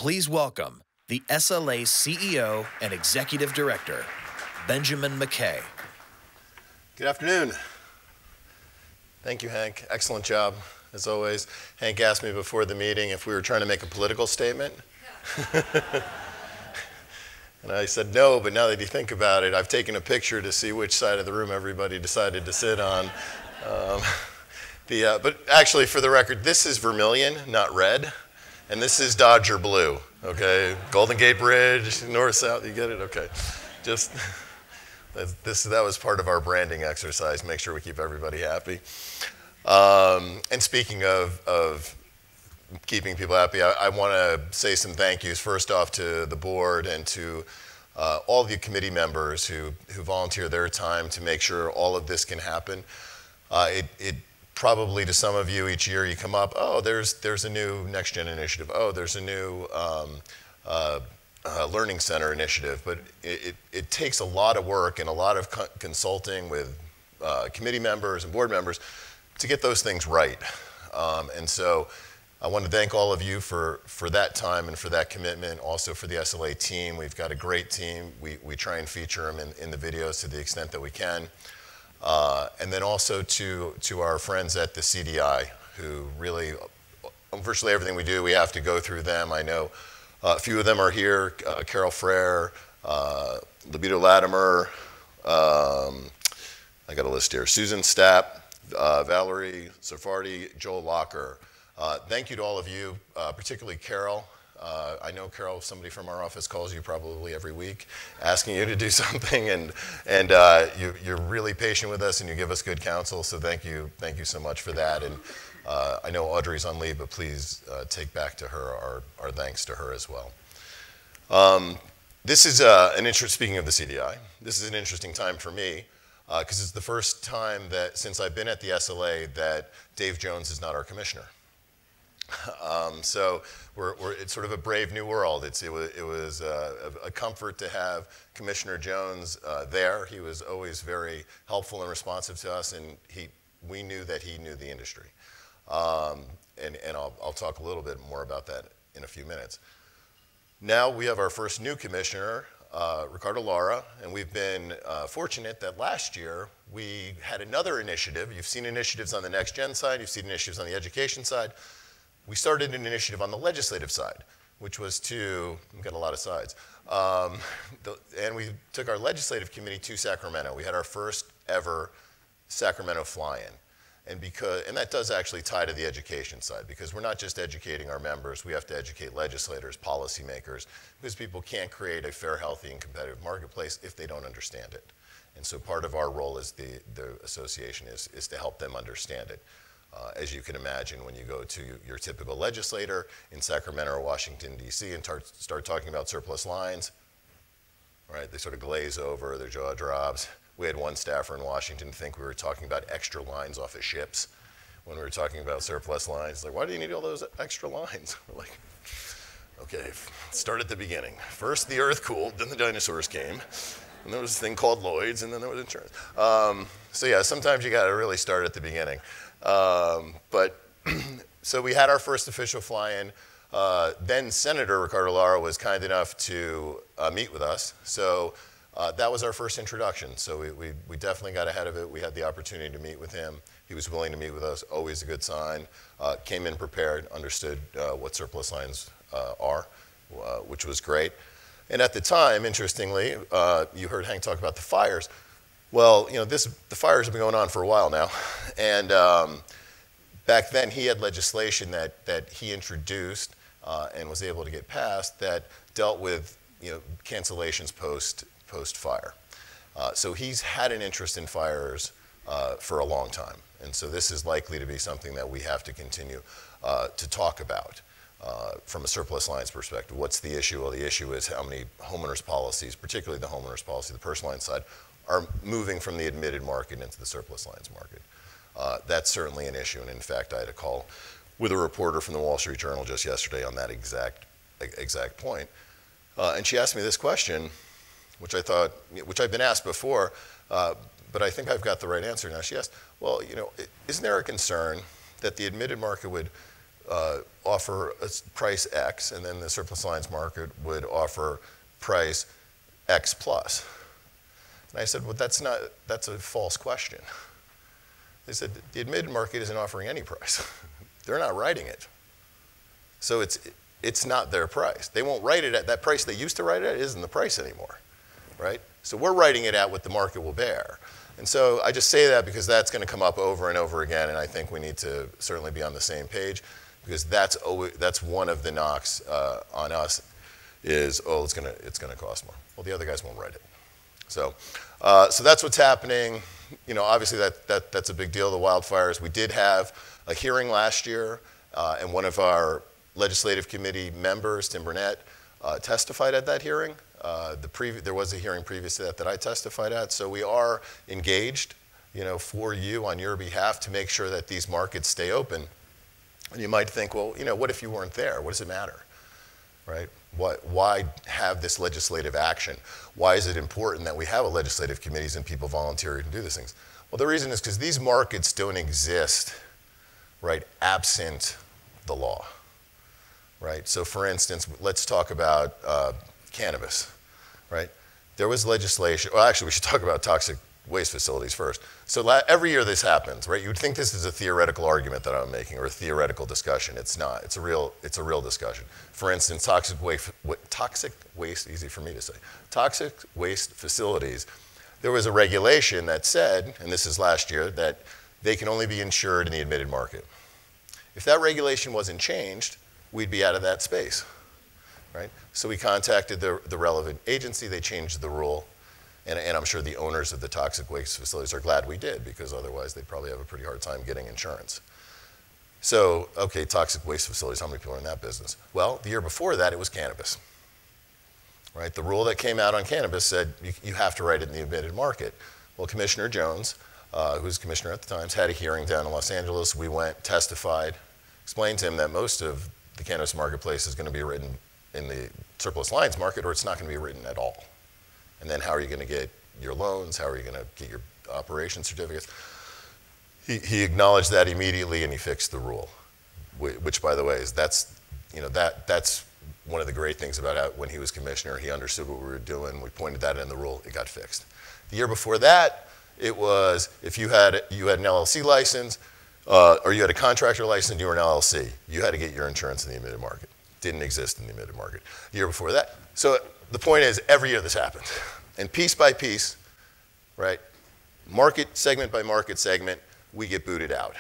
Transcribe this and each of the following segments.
Please welcome the SLA CEO and Executive Director, Benjamin McKay. Good afternoon. Thank you, Hank. Excellent job, as always. Hank asked me before the meeting if we were trying to make a political statement. And I said no, but now that you think about it, I've taken a picture to see which side of the room everybody decided to sit on. But actually, for the record, this is vermilion, not red. And this is Dodger blue, okay? Golden Gate Bridge, north, south, you get it? Okay. Just, that was part of our branding exercise, make sure we keep everybody happy. And speaking of keeping people happy, I want to say some thank yous, first off to the board and to all the committee members who volunteer their time to make sure all of this can happen. It probably to some of you each year you come up, oh, there's a new Next Gen initiative, oh, there's a new Learning Center initiative, but it takes a lot of work and a lot of consulting with committee members and board members to get those things right. And so I want to thank all of you for that time and for that commitment, also for the SLA team. We've got a great team. We try and feature them in the videos to the extent that we can. And then also to our friends at the CDI, who really, virtually everything we do, we have to go through them. I know a few of them are here, Carol Frere, Libito Latimer, I got a list here, Susan Stapp, Valerie Safardi, Joel Locker. Thank you to all of you, particularly Carol. I know, Carol, somebody from our office calls you probably every week asking you to do something, and you're really patient with us and you give us good counsel, so thank you so much for that. And I know Audrey's on leave, but please take back to her our thanks to her as well. This is speaking of the CDI, this is an interesting time for me because it's the first time that since I've been at the SLA that Dave Jones is not our commissioner. So it's sort of a brave new world. It was a comfort to have Commissioner Jones there. He was always very helpful and responsive to us, and we knew that he knew the industry. And I'll talk a little bit more about that in a few minutes. Now we have our first new commissioner, Ricardo Lara, and we've been fortunate that last year we had another initiative. You've seen initiatives on the Next Gen side, you've seen initiatives on the education side. We started an initiative on the legislative side, which was we've got a lot of sides, and we took our legislative committee to Sacramento. We had our first ever Sacramento fly-in, and that does actually tie to the education side, because we're not just educating our members, we have to educate legislators, policymakers, because people can't create a fair, healthy, and competitive marketplace if they don't understand it. And so part of our role as the association is to help them understand it. As you can imagine, when you go to your typical legislator in Sacramento or Washington, D.C. and start talking about surplus lines, right? They sort of glaze over, their jaw drops. We had one staffer in Washington think we were talking about extra lines off of ships when we were talking about surplus lines. Like, why do you need all those extra lines? We're like, okay, start at the beginning. First the earth cooled, then the dinosaurs came, and there was a thing called Lloyd's, and then there was insurance. So yeah, sometimes you gotta really start at the beginning. So we had our first official fly-in. Then Senator Ricardo Lara was kind enough to meet with us. So that was our first introduction. So we definitely got ahead of it. We had the opportunity to meet with him. He was willing to meet with us, always a good sign. Came in prepared, understood what surplus lines are, which was great. And at the time, interestingly, you heard Hank talk about the fires. Well, the fires have been going on for a while now, and back then he had legislation that he introduced and was able to get passed that dealt with cancellations post fire. So he's had an interest in fires for a long time, and so this is likely to be something that we have to continue to talk about from a surplus lines perspective. What's the issue? Well, the issue is how many homeowners policies, particularly the homeowners policy, the personal line side, are moving from the admitted market into the surplus lines market. That's certainly an issue, and in fact, I had a call with a reporter from the Wall Street Journal just yesterday on that exact point. And she asked me this question, which I've been asked before, but I think I've got the right answer now. She asked, well, isn't there a concern that the admitted market would offer a price X, and then the surplus lines market would offer price X plus. And I said, well, that's a false question. They said, the admitted market isn't offering any price. They're not writing it. So it's not their price. They won't write it at that price they used to write it at isn't the price anymore, right? So we're writing it at what the market will bear. And so I just say that because that's going to come up over and over again, and I think we need to certainly be on the same page, because that's one of the knocks on us is, oh, it's going to cost more. Well, the other guys won't write it. So that's what's happening. You know, obviously that's a big deal, the wildfires. We did have a hearing last year, and one of our legislative committee members, Tim Burnett, testified at that hearing. There was a hearing previous to that I testified at, so we are engaged, you know, for you on your behalf to make sure that these markets stay open. And you might think, well, you know, what if you weren't there? What does it matter, right? Why have this legislative action? Why is it important that we have a legislative committees and people volunteer to do these things? Well, the reason is because these markets don't exist, right, absent the law, right? So for instance, let's talk about cannabis, right? There was legislation, well, actually we should talk about toxic waste facilities first. So every year this happens, right? You would think this is a theoretical argument that I'm making or a theoretical discussion. It's not. It's a real discussion. For instance, toxic waste, easy for me to say, toxic waste facilities, there was a regulation that said, and this is last year, that they can only be insured in the admitted market. If that regulation wasn't changed, we'd be out of that space, right? So we contacted the relevant agency, they changed the rule, and I'm sure the owners of the toxic waste facilities are glad we did, because otherwise they'd probably have a pretty hard time getting insurance. So, okay, toxic waste facilities, how many people are in that business? Well, the year before that, it was cannabis, right? The rule that came out on cannabis said you have to write it in the admitted market. Well, Commissioner Jones, who was commissioner at the time, had a hearing down in Los Angeles. We went, testified, explained to him that most of the cannabis marketplace is going to be written in the surplus lines market, or it's not going to be written at all. And then how are you going to get your loans? How are you going to get your operation certificates? He acknowledged that immediately, and he fixed the rule, which, by the way, that's one of the great things about when he was commissioner. He understood what we were doing. We pointed that in the rule. It got fixed. The year before that, it was if you had an LLC license or you had a contractor license, you were an LLC. You had to get your insurance in the admitted market. Didn't exist in the admitted market. The year before that. So the point is, every year this happens. And piece by piece, right, market segment by market segment, we get booted out.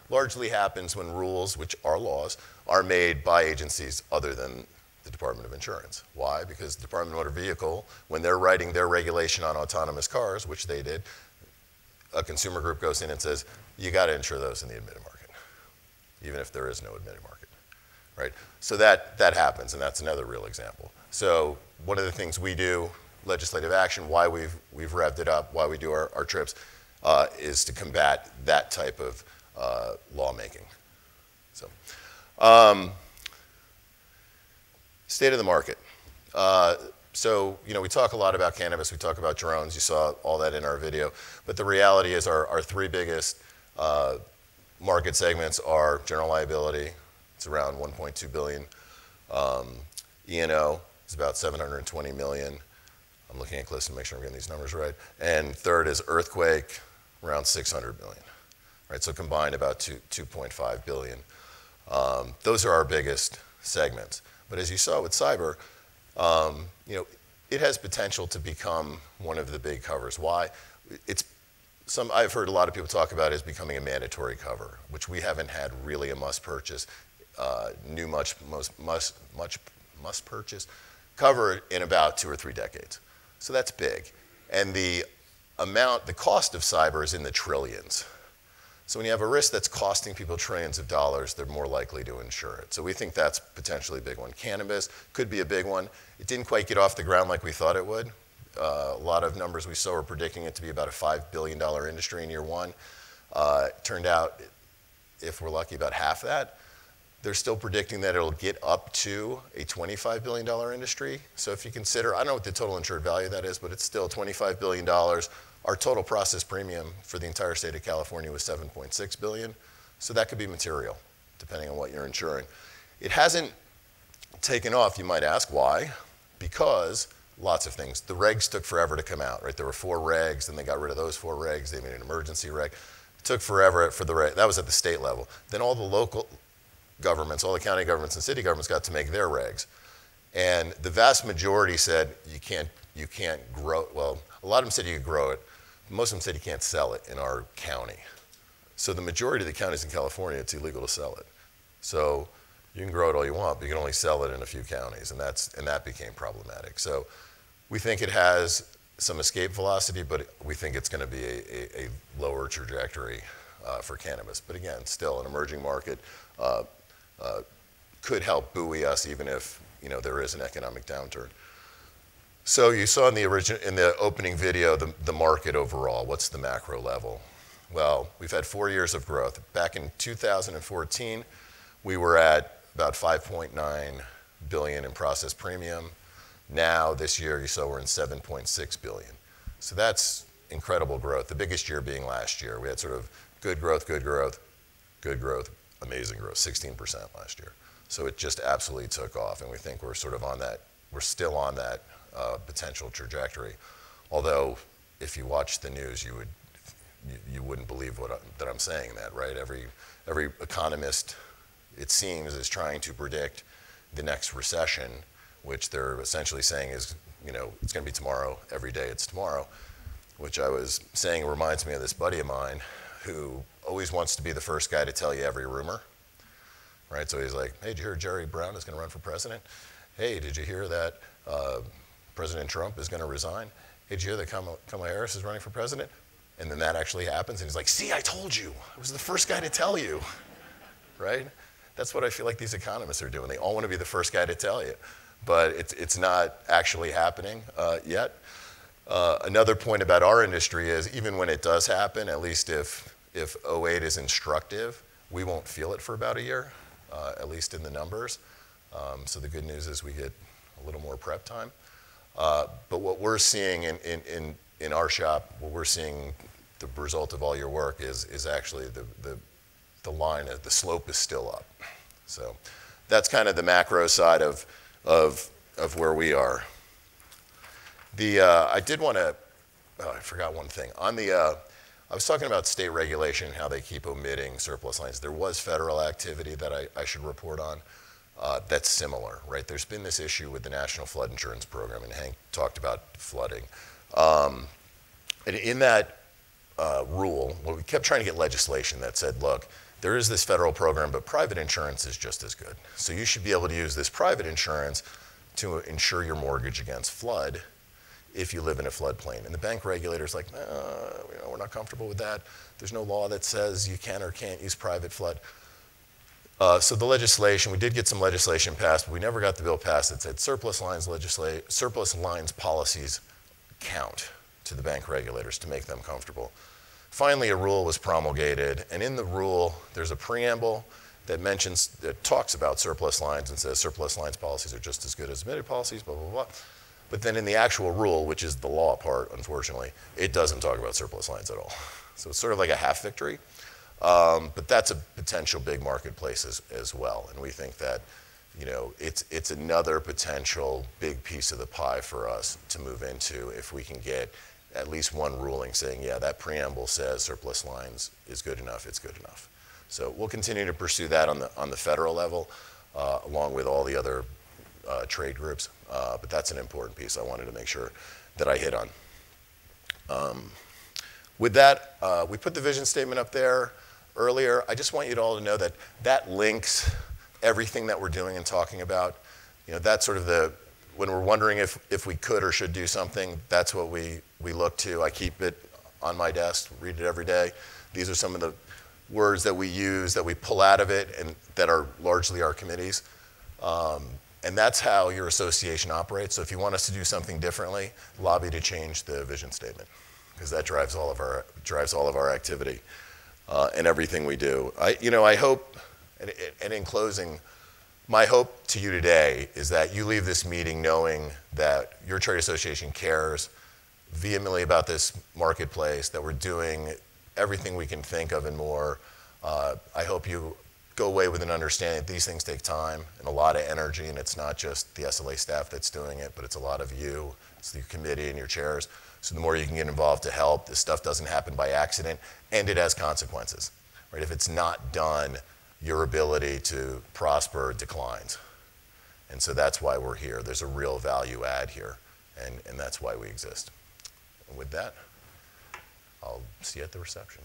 Largely happens when rules, which are laws, are made by agencies other than the Department of Insurance. Why? Because the Department of Motor Vehicle, when they're writing their regulation on autonomous cars, which they did, a consumer group goes in and says, you got to insure those in the admitted market, even if there is no admitted market, right? So that happens, and that's another real example. So one of the things we do, legislative action, why we've revved it up, why we do our trips, is to combat that type of lawmaking. So, state of the market. So, you know, we talk a lot about cannabis, we talk about drones, you saw all that in our video, but the reality is our three biggest market segments are general liability, it's around 1.2 billion. E&O is about 720 million. I'm looking at Cliff to make sure I'm getting these numbers right. And third is earthquake, around 600 million. Right, so combined about 2.5 billion. Those are our biggest segments. But as you saw with cyber, you know, it has potential to become one of the big covers. Why? I've heard a lot of people talk about it as becoming a mandatory cover, which we haven't had really a must purchase, must purchase cover in about 2 or 3 decades. So that's big. And the cost of cyber is in the trillions. So when you have a risk that's costing people trillions of dollars, they're more likely to insure it. So we think that's potentially a big one. Cannabis could be a big one. It didn't quite get off the ground like we thought it would. A lot of numbers we saw were predicting it to be about a $5 billion industry in year one. It turned out, if we're lucky, about half that. They're still predicting that it'll get up to a $25 billion industry. So if you consider, I don't know what the total insured value of that is, but it's still $25 billion. Our total process premium for the entire state of California was $7.6 billion. So that could be material depending on what you're insuring. It hasn't taken off, you might ask. Why? Because lots of things. The regs took forever to come out, right? There were 4 regs, then they got rid of those 4 regs, they made an emergency reg. It took forever for the reg, that was at the state level. Then all the local governments, all the county governments and city governments got to make their regs. And the vast majority said you can't grow, well, a lot of them said you could grow it. Most of them said you can't sell it in our county. So the majority of the counties in California, it's illegal to sell it. So you can grow it all you want, but you can only sell it in a few counties, and that became problematic. So we think it has some escape velocity, but we think it's going to be a lower trajectory for cannabis. But again, still an emerging market, could help buoy us even if there is an economic downturn. So you saw in the opening video the market overall. What's the macro level? Well, we've had 4 years of growth. Back in 2014, we were at about 5.9 billion in processed premium. Now, this year, you saw we're in 7.6 billion. So that's incredible growth. The biggest year being last year. We had sort of good growth, good growth, good growth, amazing growth, 16% last year. So it just absolutely took off, and we think we're sort of on that, we're still on that potential trajectory. Although, if you watch the news, you wouldn't believe that I'm saying that, right? Every economist, it seems, is trying to predict the next recession, which they're essentially saying is, it's going to be tomorrow, every day it's tomorrow, which I was saying reminds me of this buddy of mine who always wants to be the first guy to tell you every rumor, right? So he's like, hey, did you hear Jerry Brown is going to run for president? Hey, did you hear that President Trump is going to resign? Hey, did you hear that Kamala Harris is running for president? And then that actually happens, and he's like, see, I told you. I was the first guy to tell you, right? That's what I feel like these economists are doing. They all want to be the first guy to tell you, but it's not actually happening yet. Another point about our industry is even when it does happen, at least if 08 is instructive, we won't feel it for about a year, at least in the numbers. So the good news is we get a little more prep time. But what we're seeing in our shop, what we're seeing, the result of all your work is actually the line, the slope is still up. So that's kind of the macro side of where we are. I did want to, I forgot one thing. I was talking about state regulation and how they keep omitting surplus lines. There was federal activity that I should report on that's similar, right? There's been this issue with the National Flood Insurance Program, and Hank talked about flooding. And in that rule, well, we kept trying to get legislation that said, look, there is this federal program, but private insurance is just as good. So you should be able to use this private insurance to insure your mortgage against flood if you live in a floodplain. And the bank regulator's like, we're not comfortable with that. There's no law that says you can or can't use private flood. So the legislation, we did get some legislation passed, but we never got the bill passed that said surplus lines policies count to the bank regulators to make them comfortable. Finally, a rule was promulgated, and in the rule, there's a preamble that talks about surplus lines and says surplus lines policies are just as good as admitted policies, blah, blah, blah. But then in the actual rule, which is the law part, unfortunately, it doesn't talk about surplus lines at all. So it's sort of like a half victory. But that's a potential big marketplace as well. And we think that, it's another potential big piece of the pie for us to move into if we can get at least one ruling saying, yeah, that preamble says surplus lines is good enough, it's good enough. So we'll continue to pursue that on the federal level, along with all the other trade groups. But that's an important piece I wanted to make sure that I hit on. With that, we put the vision statement up there earlier. I just want you all to know that links everything that we're doing and talking about. That's sort of when we're wondering if we could or should do something, that's what we look to. I keep it on my desk, read it every day. These are some of the words that we use, that we pull out of it, and that are largely our committees. And that's how your association operates. So if you want us to do something differently, lobby to change the vision statement, because that drives all of our activity and everything we do. I hope, and in closing, my hope to you today is that you leave this meeting knowing that your trade association cares vehemently about this marketplace, that we're doing everything we can think of and more. I hope you go away with an understanding that these things take time and a lot of energy, and it's not just the SLA staff that's doing it, but it's a lot of you, it's your committee and your chairs. So the more you can get involved to help, this stuff doesn't happen by accident, and it has consequences. Right? If it's not done, your ability to prosper declines. And so that's why we're here. There's a real value add here, and that's why we exist. And with that, I'll see you at the reception.